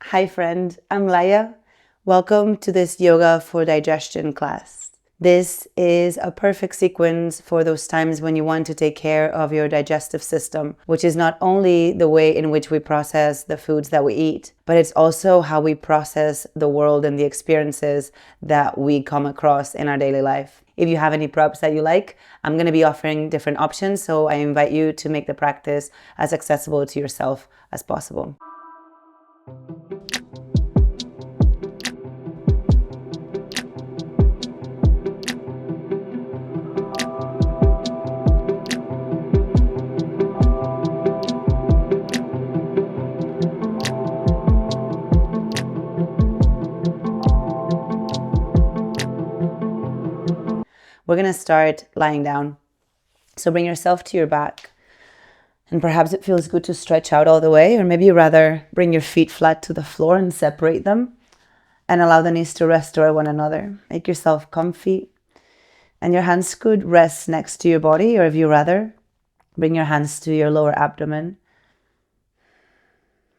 Hi friend, I'm Laya. Welcome to this Yoga for Digestion class. This is a perfect sequence for those times when you want to take care of your digestive system, which is not only the way in which we process the foods that we eat, but it's also how we process the world and the experiences that we come across in our daily life. If you have any props that you like, I'm going to be offering different options, so I invite you to make the practice as accessible to yourself as possible. We're going to start lying down. So bring yourself to your back. And perhaps it feels good to stretch out all the way, or maybe you rather bring your feet flat to the floor and separate them and allow the knees to rest over one another. Make yourself comfy. And your hands could rest next to your body, or if you rather, bring your hands to your lower abdomen.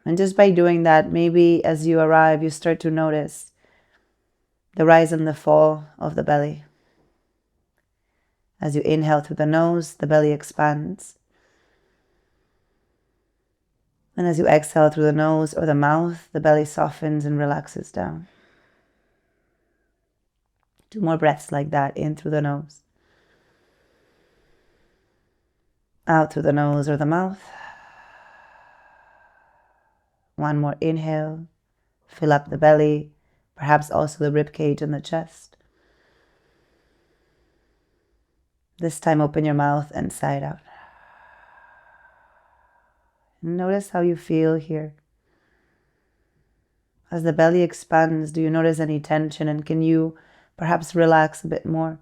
And just by doing that, maybe as you arrive, you start to notice the rise and the fall of the belly. As you inhale through the nose, the belly expands. And as you exhale through the nose or the mouth, the belly softens and relaxes down. 2 more breaths like that, in through the nose. Out through the nose or the mouth. 1 more inhale. Fill up the belly, perhaps also the rib cage and the chest. This time open your mouth and sigh it out. Notice how you feel here. As the belly expands, do you notice any tension, and can you perhaps relax a bit more?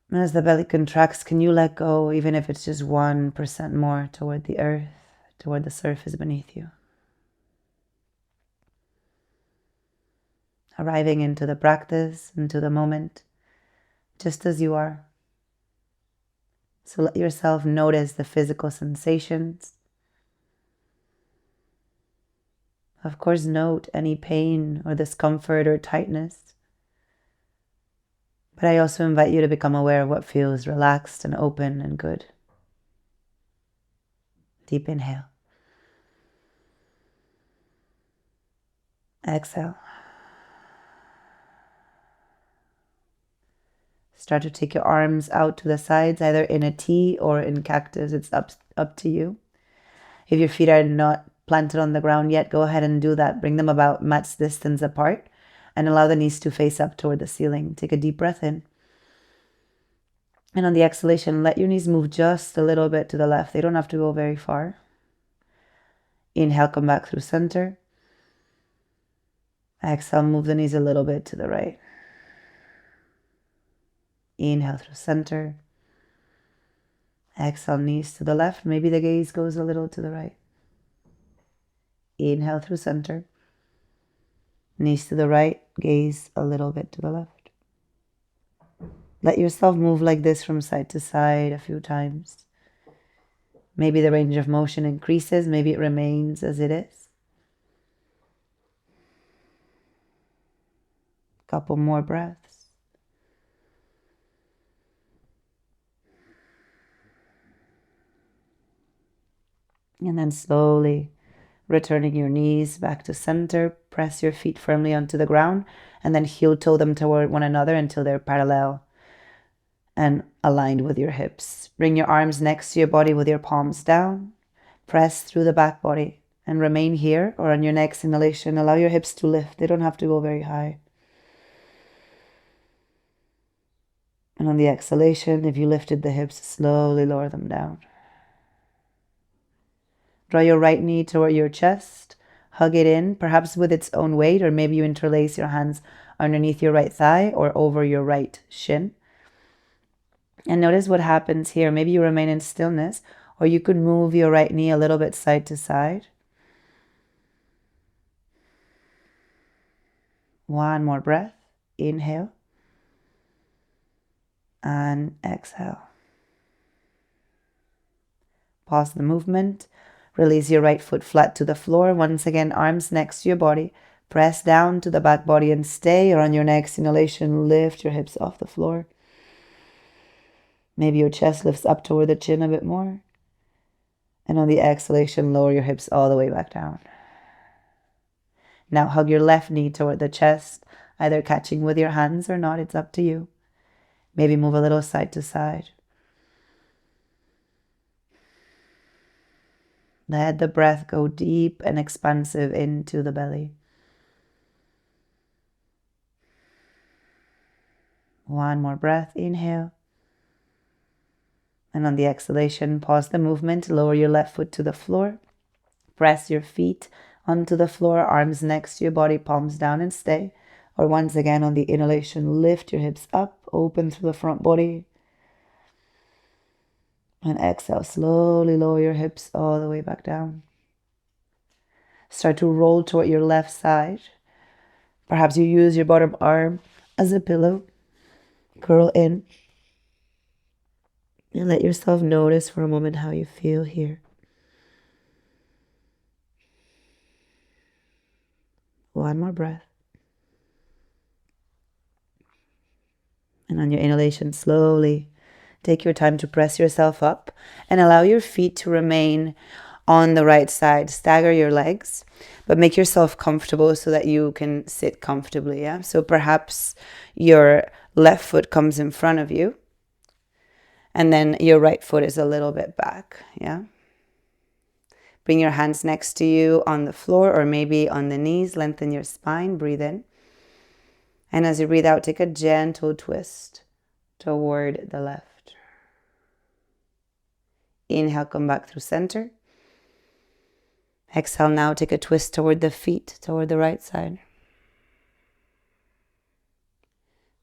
And as the belly contracts, can you let go, even if it's just 1% more toward the earth, toward the surface beneath you? Arriving into the practice, into the moment, just as you are. So let yourself notice the physical sensations. Of course, note any pain or discomfort or tightness. But I also invite you to become aware of what feels relaxed and open and good. Deep inhale. Exhale. Start to take your arms out to the sides, either in a T or in cactus. It's up to you. If your feet are not planted on the ground yet, go ahead and do that. Bring them about match distance apart and allow the knees to face up toward the ceiling. Take a deep breath in. And on the exhalation, let your knees move just a little bit to the left. They don't have to go very far. Inhale, come back through center. Exhale, move the knees a little bit to the right. Inhale through center. Exhale, knees to the left. Maybe the gaze goes a little to the right. Inhale through center. Knees to the right, gaze a little bit to the left. Let yourself move like this from side to side a few times. Maybe the range of motion increases, maybe it remains as it is. Couple more breaths. And then slowly returning your knees back to center. Press your feet firmly onto the ground and then heel toe them toward one another until they're parallel and aligned with your hips. Bring your arms next to your body with your palms down. Press through the back body and remain here, or on your next inhalation, allow your hips to lift. They don't have to go very high. And on the exhalation, if you lifted the hips, slowly lower them down. Draw your right knee toward your chest. Hug it in, perhaps with its own weight, or maybe you interlace your hands underneath your right thigh or over your right shin. And notice what happens here. Maybe you remain in stillness, or you could move your right knee a little bit side to side. 1 more breath. Inhale. And exhale. Pause the movement. Release your right foot flat to the floor. Once again, arms next to your body. Press down to the back body and stay. Or on your next inhalation, lift your hips off the floor. Maybe your chest lifts up toward the chin a bit more. And on the exhalation, lower your hips all the way back down. Now hug your left knee toward the chest, either catching with your hands or not. It's up to you. Maybe move a little side to side. Let the breath go deep and expansive into the belly. One more breath, inhale. And on the exhalation, pause the movement, lower your left foot to the floor. Press your feet onto the floor, arms next to your body, palms down and stay. Or once again, on the inhalation, lift your hips up, open through the front body. And exhale, slowly lower your hips all the way back down. Start to roll toward your left side. Perhaps you use your bottom arm as a pillow. Curl in. And let yourself notice for a moment how you feel here. One more breath. And on your inhalation, slowly take your time to press yourself up and allow your feet to remain on the right side. Stagger your legs, but make yourself comfortable so that you can sit comfortably. Yeah. So perhaps your left foot comes in front of you, and then your right foot is a little bit back. Yeah. Bring your hands next to you on the floor or maybe on the knees. Lengthen your spine. Breathe in. And as you breathe out, take a gentle twist toward the left. Inhale, come back through center. Exhale, now take a twist toward the feet, toward the right side.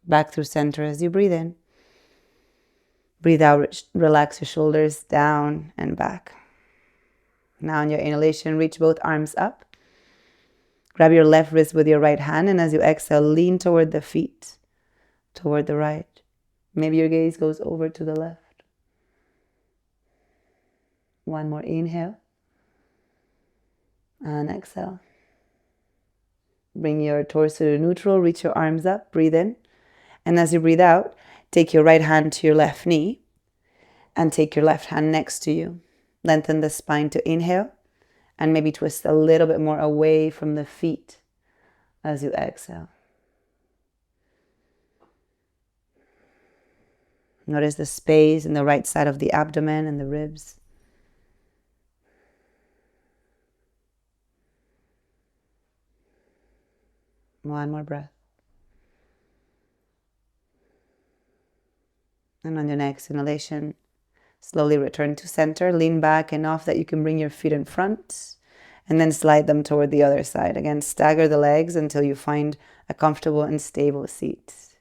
Back through center as you breathe in. Breathe out, relax your shoulders down and back. Now on your inhalation, reach both arms up. Grab your left wrist with your right hand, and as you exhale, lean toward the feet, toward the right. Maybe your gaze goes over to the left. One more inhale. And exhale. Bring your torso to neutral, reach your arms up, breathe in. And as you breathe out, take your right hand to your left knee and take your left hand next to you. Lengthen the spine to inhale and maybe twist a little bit more away from the feet as you exhale. Notice the space in the right side of the abdomen and the ribs. One more breath. And on your next inhalation, slowly return to center. Lean back enough that you can bring your feet in front and then slide them toward the other side. Again, stagger the legs until you find a comfortable and stable seat.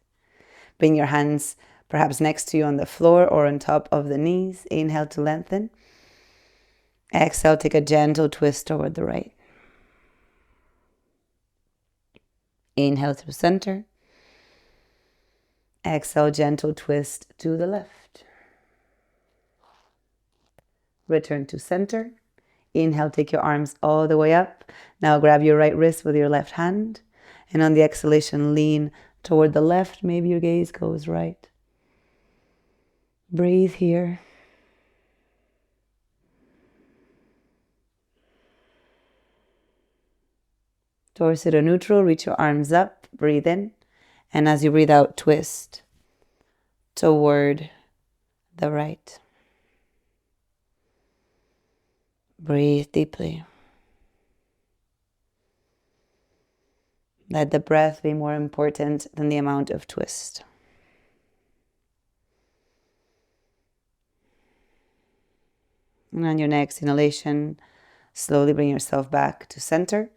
Bring your hands perhaps next to you on the floor or on top of the knees. Inhale to lengthen. Exhale, take a gentle twist toward the right. Inhale through center. Exhale, gentle twist to the left. Return to center. Inhale, take your arms all the way up. Now grab your right wrist with your left hand. And on the exhalation, lean toward the left. Maybe your gaze goes right. Breathe here. Torso to neutral, reach your arms up, breathe in. And as you breathe out, twist toward the right. Breathe deeply. Let the breath be more important than the amount of twist. And on your next inhalation, slowly bring yourself back to center.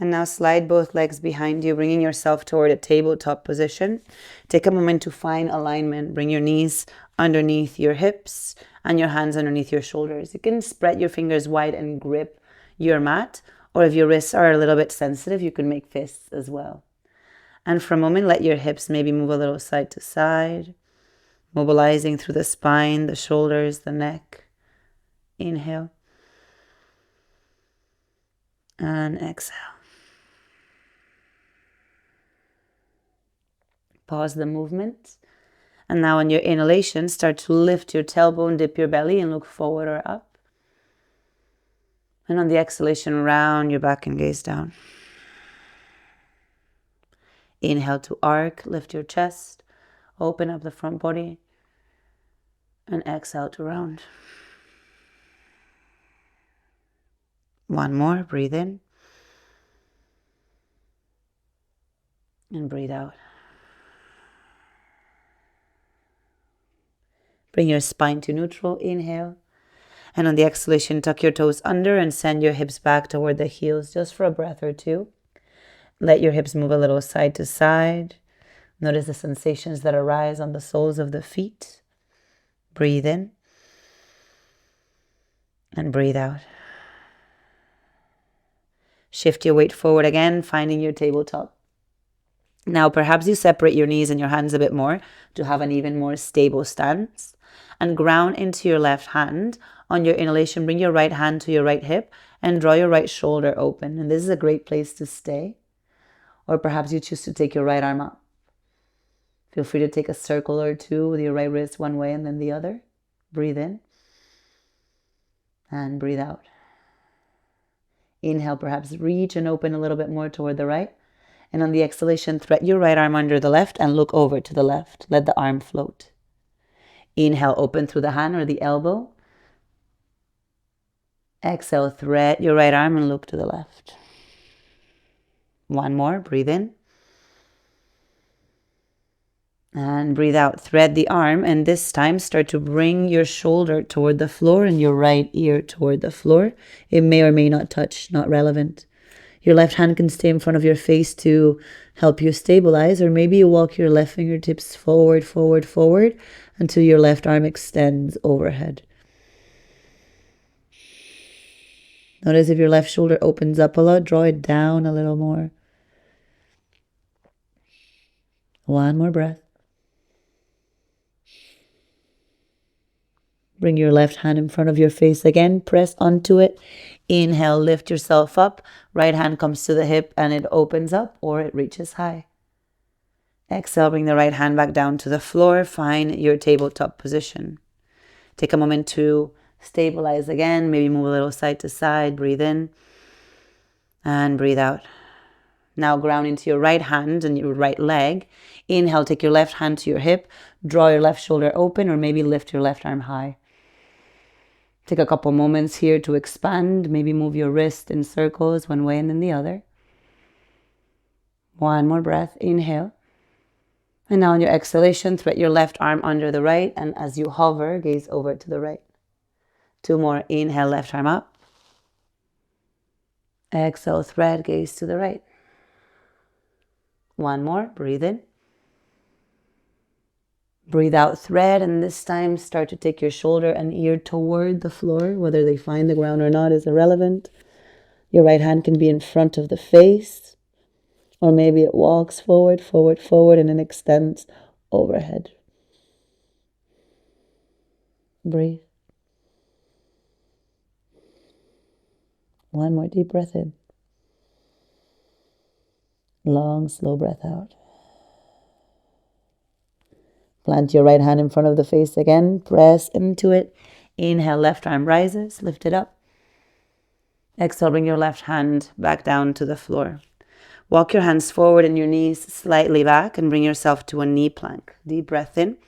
And now slide both legs behind you, bringing yourself toward a tabletop position. Take a moment to find alignment. Bring your knees underneath your hips and your hands underneath your shoulders. You can spread your fingers wide and grip your mat. Or if your wrists are a little bit sensitive, you can make fists as well. And for a moment, let your hips maybe move a little side to side, mobilizing through the spine, the shoulders, the neck. Inhale. And exhale. Pause the movement. And now on your inhalation, start to lift your tailbone, dip your belly, and look forward or up. And on the exhalation, round your back and gaze down. Inhale to arc, lift your chest, open up the front body. And exhale to round. One more, breathe in. And breathe out. Bring your spine to neutral, inhale. And on the exhalation, tuck your toes under and send your hips back toward the heels just for a breath or two. Let your hips move a little side to side. Notice the sensations that arise on the soles of the feet. Breathe in. And breathe out. Shift your weight forward again, finding your tabletop. Now, perhaps you separate your knees and your hands a bit more to have an even more stable stance. And ground into your left hand. On your inhalation, bring your right hand to your right hip and draw your right shoulder open. And this is a great place to stay. Or perhaps you choose to take your right arm up. Feel free to take a circle or two with your right wrist one way and then the other. Breathe in. And breathe out. Inhale, perhaps reach and open a little bit more toward the right. And on the exhalation, thread your right arm under the left and look over to the left. Let the arm float. Inhale, open through the hand or the elbow. Exhale, thread your right arm and look to the left. One more, breathe in. And breathe out, thread the arm, and this time start to bring your shoulder toward the floor and your right ear toward the floor. It may or may not touch, not relevant. Your left hand can stay in front of your face to help you stabilize, or maybe you walk your left fingertips forward, forward, forward until your left arm extends overhead. Notice if your left shoulder opens up a lot, draw it down a little more. One more breath. Bring your left hand in front of your face again. Press onto it. Inhale, lift yourself up. Right hand comes to the hip and it opens up or it reaches high. Exhale, bring the right hand back down to the floor. Find your tabletop position. Take a moment to stabilize again. Maybe move a little side to side. Breathe in and breathe out. Now ground into your right hand and your right leg. Inhale, take your left hand to your hip. Draw your left shoulder open or maybe lift your left arm high. Take a couple moments here to expand. Maybe move your wrist in circles one way and then the other. One more breath. Inhale. And now on your exhalation, thread your left arm under the right. And as you hover, gaze over to the right. Two more. Inhale, left arm up. Exhale, thread, gaze to the right. One more. Breathe in. Breathe out, thread, and this time start to take your shoulder and ear toward the floor. Whether they find the ground or not is irrelevant. Your right hand can be in front of the face, or maybe it walks forward, forward, forward, and then extends overhead. Breathe. One more deep breath in. Long, slow breath out. Plant your right hand in front of the face again. Press into it. Inhale, left arm rises. Lift it up. Exhale, bring your left hand back down to the floor. Walk your hands forward and your knees slightly back and bring yourself to a knee plank. Deep breath in.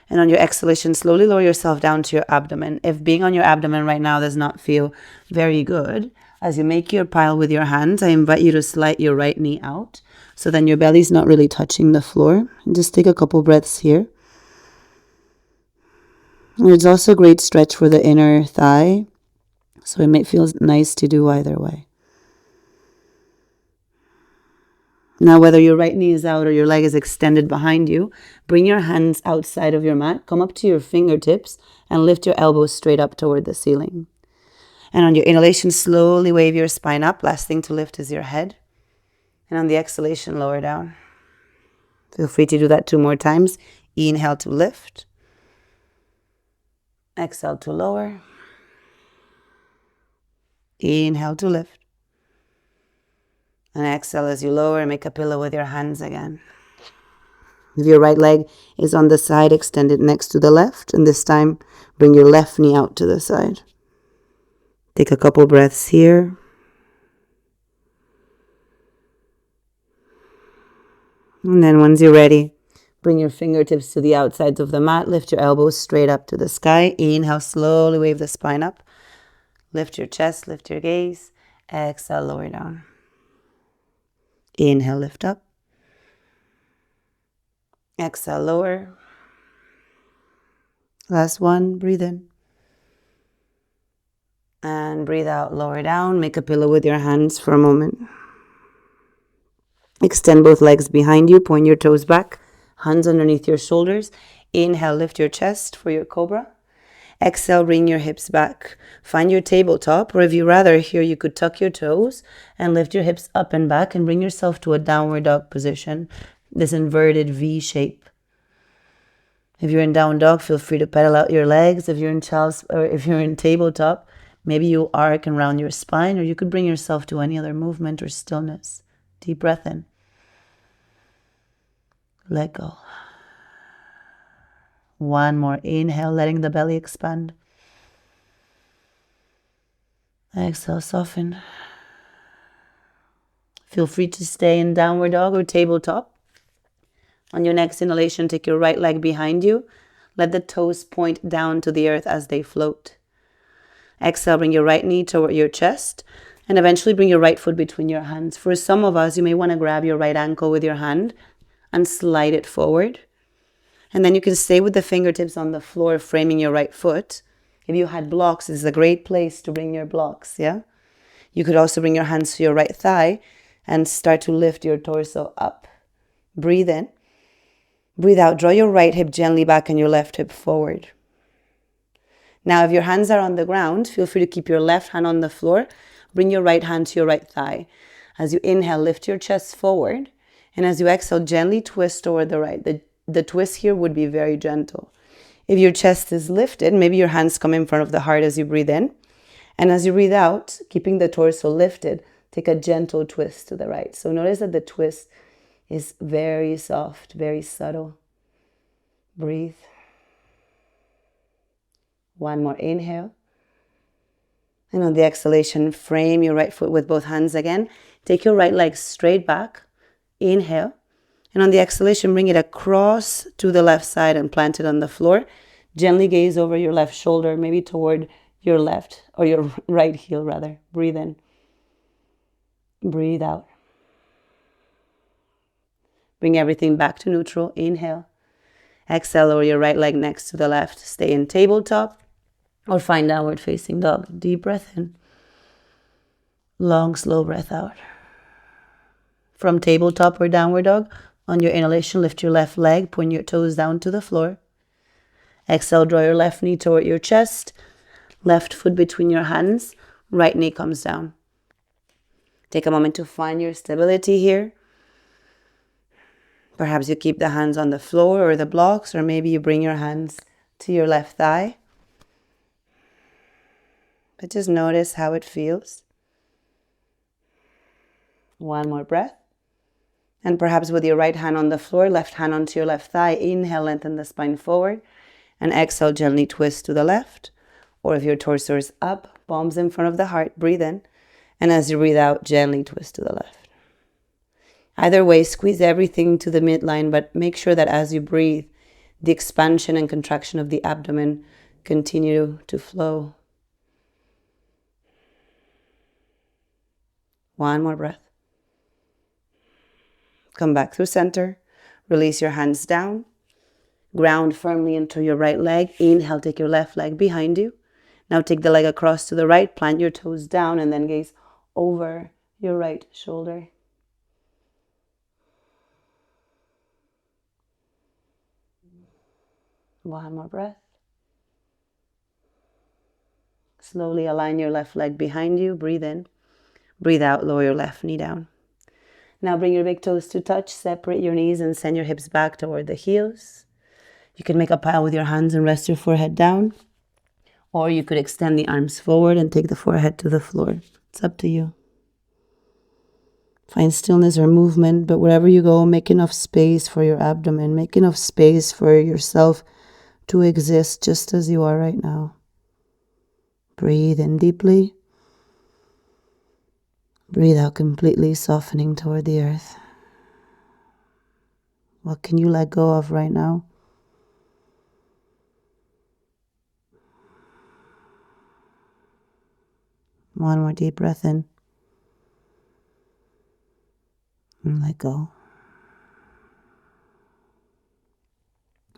And on your exhalation, slowly lower yourself down to your abdomen. If being on your abdomen right now does not feel very good, as you make your pile with your hands, I invite you to slide your right knee out. So then your belly's not really touching the floor. And just take a couple breaths here. And it's also a great stretch for the inner thigh. So it may feel nice to do either way. Now, whether your right knee is out or your leg is extended behind you, bring your hands outside of your mat, come up to your fingertips, and lift your elbows straight up toward the ceiling. And on your inhalation, slowly wave your spine up. Last thing to lift is your head. And on the exhalation, lower down. Feel free to do that 2 more times. Inhale to lift. Exhale to lower. Inhale to lift. And exhale as you lower, make a pillow with your hands again. If your right leg is on the side, extend it next to the left. And this time, bring your left knee out to the side. Take a couple breaths here. And then once you're ready, bring your fingertips to the outsides of the mat. Lift your elbows straight up to the sky. Inhale, slowly wave the spine up. Lift your chest, lift your gaze. Exhale, lower down. Inhale, lift up. Exhale, lower. Last one, breathe in. And breathe out, lower down. Make a pillow with your hands for a moment. Extend both legs behind you. Point your toes back. Hands underneath your shoulders. Inhale, lift your chest for your cobra. Exhale, bring your hips back. Find your tabletop, or if you rather, here you could tuck your toes and lift your hips up and back and bring yourself to a downward dog position, this inverted V shape. If you're in down dog, feel free to pedal out your legs. If you're in child's, or if you're in tabletop, maybe you arc and round your spine, or you could bring yourself to any other movement or stillness. Deep breath in. Let go. One more inhale, letting the belly expand. Exhale, soften. Feel free to stay in downward dog or tabletop. On your next inhalation, take your right leg behind you. Let the toes point down to the earth as they float. Exhale, bring your right knee toward your chest and eventually bring your right foot between your hands. For some of us, you may want to grab your right ankle with your hand and slide it forward. And then you can stay with the fingertips on the floor, framing your right foot. If you had blocks, this is a great place to bring your blocks, yeah? You could also bring your hands to your right thigh and start to lift your torso up. Breathe in. Breathe out. Draw your right hip gently back and your left hip forward. Now, if your hands are on the ground, feel free to keep your left hand on the floor. Bring your right hand to your right thigh. As you inhale, lift your chest forward. And as you exhale, gently twist toward the right. The twist here would be very gentle. If your chest is lifted, maybe your hands come in front of the heart as you breathe in. And as you breathe out, keeping the torso lifted, take a gentle twist to the right. So notice that the twist is very soft, very subtle. Breathe. One more inhale. And on the exhalation, frame your right foot with both hands again. Take your right leg straight back. Inhale. And on the exhalation, bring it across to the left side and plant it on the floor. Gently gaze over your left shoulder, maybe toward your left, or your right heel rather. Breathe in. Breathe out. Bring everything back to neutral. Inhale. Exhale, lower your right leg next to the left. Stay in tabletop or find downward facing dog. Deep breath in. Long, slow breath out. From tabletop or downward dog, on your inhalation, lift your left leg, point your toes down to the floor. Exhale, draw your left knee toward your chest. Left foot between your hands. Right knee comes down. Take a moment to find your stability here. Perhaps you keep the hands on the floor or the blocks, or maybe you bring your hands to your left thigh. But just notice how it feels. One more breath. And perhaps with your right hand on the floor, left hand onto your left thigh, inhale, lengthen the spine forward. And exhale, gently twist to the left. Or if your torso is up, palms in front of the heart, breathe in. And as you breathe out, gently twist to the left. Either way, squeeze everything to the midline, but make sure that as you breathe, the expansion and contraction of the abdomen continue to flow. One more breath. Come back through center. Release your hands down. Ground firmly into your right leg. Inhale, take your left leg behind you. Now take the leg across to the right. Plant your toes down and then gaze over your right shoulder. One more breath. Slowly align your left leg behind you. Breathe in. Breathe out. Lower your left knee down. Now bring your big toes to touch. Separate your knees and send your hips back toward the heels. You can make a pile with your hands and rest your forehead down. Or you could extend the arms forward and take the forehead to the floor. It's up to you. Find stillness or movement, but wherever you go, make enough space for your abdomen. Make enough space for yourself to exist just as you are right now. Breathe in deeply. Breathe out completely, softening toward the earth. What can you let go of right now? One more deep breath in. And let go.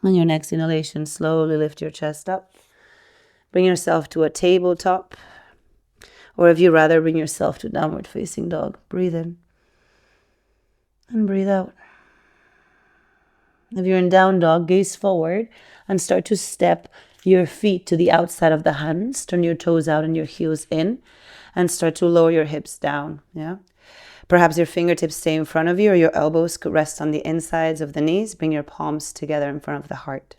On your next inhalation, slowly lift your chest up. Bring yourself to a tabletop. Or if you rather, bring yourself to downward facing dog. Breathe in. And breathe out. If you're in down dog, gaze forward and start to step your feet to the outside of the hands. Turn your toes out and your heels in. And start to lower your hips down. Yeah. Perhaps your fingertips stay in front of you, or your elbows could rest on the insides of the knees. Bring your palms together in front of the heart.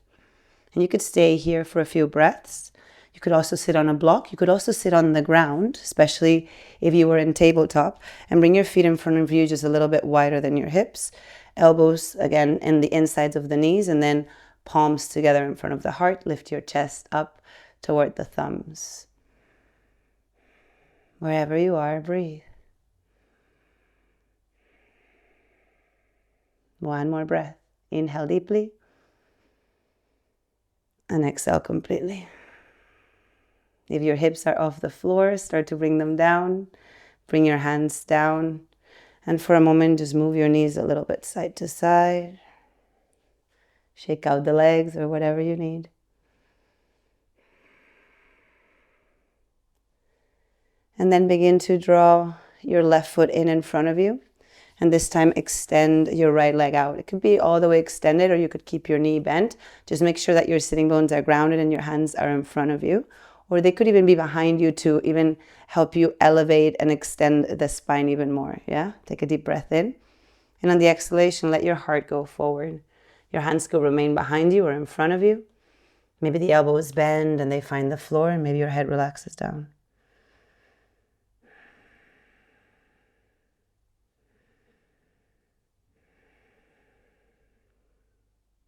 And you could stay here for a few breaths. You could also sit on a block. You could also sit on the ground, especially if you were in tabletop, and bring your feet in front of you just a little bit wider than your hips. Elbows, again, in the insides of the knees, and then palms together in front of the heart. Lift your chest up toward the thumbs. Wherever you are, breathe. One more breath. Inhale deeply. And exhale completely. If your hips are off the floor, start to bring them down. Bring your hands down. And for a moment, just move your knees a little bit side to side. Shake out the legs or whatever you need. And then begin to draw your left foot in front of you. And this time extend your right leg out. It could be all the way extended, or you could keep your knee bent. Just make sure that your sitting bones are grounded and your hands are in front of you. Or they could even be behind you to even help you elevate and extend the spine even more. Yeah? Take a deep breath in. And on the exhalation, let your heart go forward. Your hands could remain behind you or in front of you. Maybe the elbows bend and they find the floor, and maybe your head relaxes down.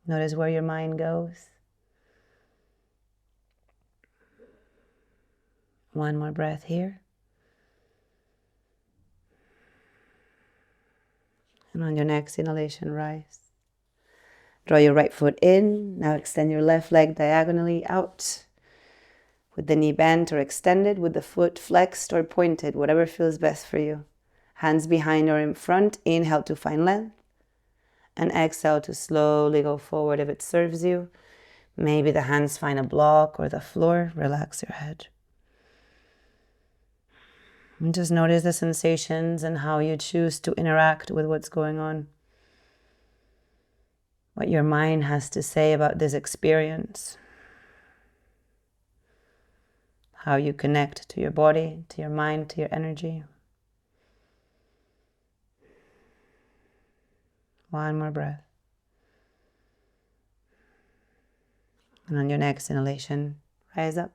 Notice where your mind goes. One more breath here. And on your next inhalation, rise. Draw your right foot in. Now extend your left leg diagonally out. With the knee bent or extended, with the foot flexed or pointed, whatever feels best for you. Hands behind or in front. Inhale to find length. And exhale to slowly go forward if it serves you. Maybe the hands find a block or the floor. Relax your head. And just notice the sensations and how you choose to interact with what's going on. What your mind has to say about this experience. How you connect to your body, to your mind, to your energy. One more breath. And on your next inhalation, rise up.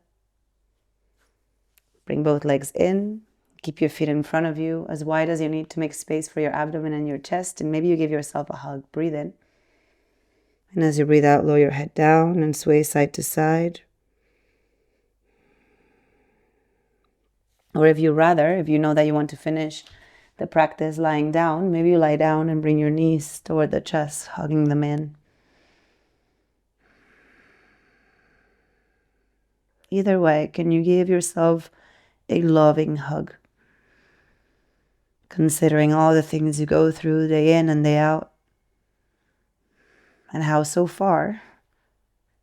Bring both legs in. Keep your feet in front of you, as wide as you need to make space for your abdomen and your chest. And maybe you give yourself a hug. Breathe in. And as you breathe out, lower your head down and sway side to side. Or if you know that you want to finish the practice lying down, maybe you lie down and bring your knees toward the chest, hugging them in. Either way, can you give yourself a loving hug? Considering all the things you go through day in and day out, and how so far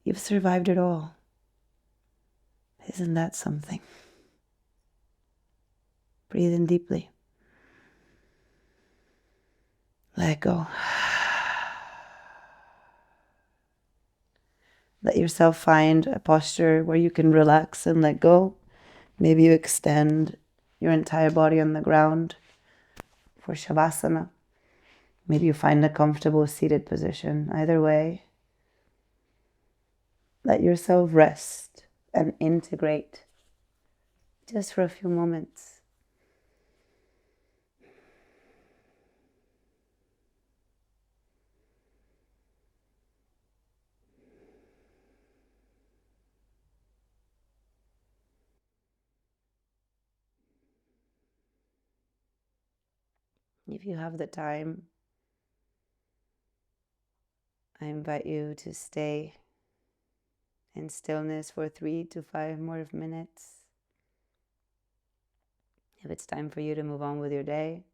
you've survived it all. Isn't that something? Breathe in deeply. Let go. Let yourself find a posture where you can relax and let go. Maybe you extend your entire body on the ground for Shavasana. Maybe you find a comfortable seated position. Either way, let yourself rest and integrate just for a few moments. If you have the time, I invite you to stay in stillness for 3 to 5 more minutes. If it's time for you to move on with your day,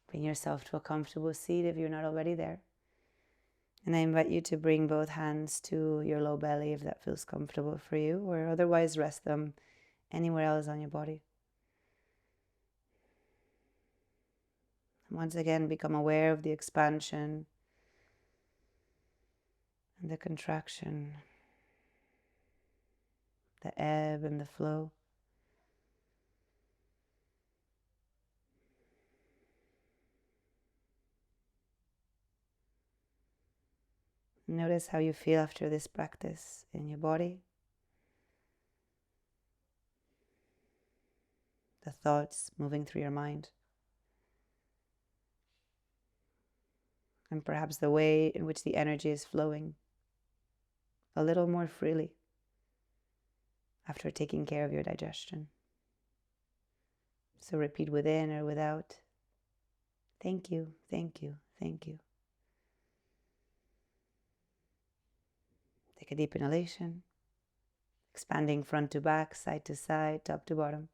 bring yourself to a comfortable seat if you're not already there. And I invite you to bring both hands to your low belly if that feels comfortable for you, or otherwise rest them anywhere else on your body. And once again, become aware of the expansion and the contraction, the ebb and the flow. Notice how you feel after this practice in your body. The thoughts moving through your mind. And perhaps the way in which the energy is flowing a little more freely after taking care of your digestion. So repeat within or without. Thank you, thank you, thank you. Take a deep inhalation, expanding front to back, side to side, top to bottom.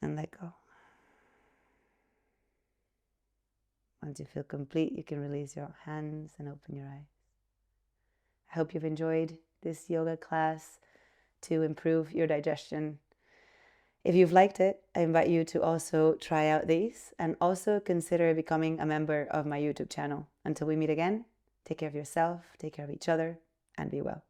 And let go. Once you feel complete, you can release your hands and open your eyes. I hope you've enjoyed this yoga class to improve your digestion. If you've liked it, I invite you to also try out these and also consider becoming a member of my YouTube channel. Until we meet again, take care of yourself, take care of each other, and be well.